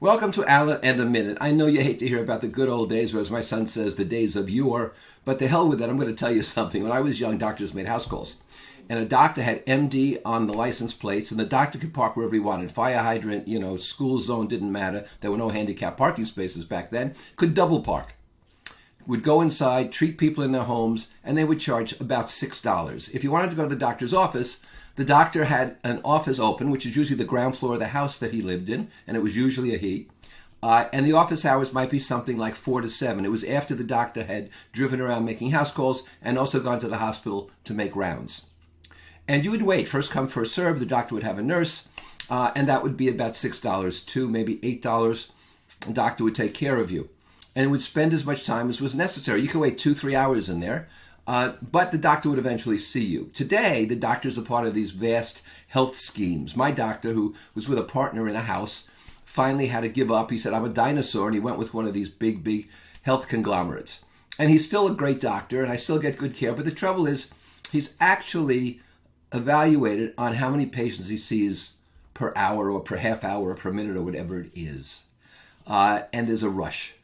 Welcome to Alan and a Minute. I know you hate to hear about the good old days, or as my son says, the days of yore, but to hell with it, I'm going to tell you something. When I was young, doctors made house calls, and a doctor had MD on the license plates, and the doctor could park wherever he wanted. Fire hydrant, school zone, didn't matter. There were no handicapped parking spaces back then. Could double park. Would go inside, treat people in their homes, and they would charge about $6. If you wanted to go to the doctor's office, the doctor had an office open, which is usually the ground floor of the house that he lived in, and it was usually a he. And the office hours might be something like 4 to 7. It was after the doctor had driven around making house calls and also gone to the hospital to make rounds. And you would wait, first come, first serve. The doctor would have a nurse, and that would be about $6, $2, maybe $8. The doctor would take care of you and would spend as much time as was necessary. You could wait 2-3 hours in there. But the doctor would eventually see you. Today, the doctors are part of these vast health schemes. My doctor, who was with a partner in a house, finally had to give up. He said, I'm a dinosaur, and he went with one of these big health conglomerates. And he's still a great doctor, and I still get good care. But the trouble is, he's actually evaluated on how many patients he sees per hour or per half hour or per minute or whatever it is. And there's a rush.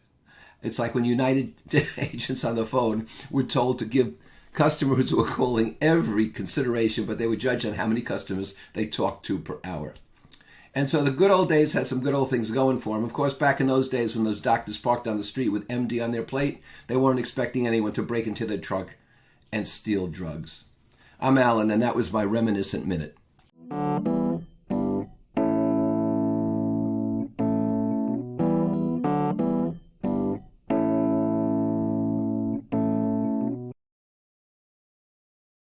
It's like when United agents on the phone were told to give customers who were calling every consideration, but they were judged on how many customers they talked to per hour. And so the good old days had some good old things going for them. Of course, back in those days when those doctors parked on the street with MD on their plate, they weren't expecting anyone to break into their truck and steal drugs. I'm Alan, and that was my reminiscent minute.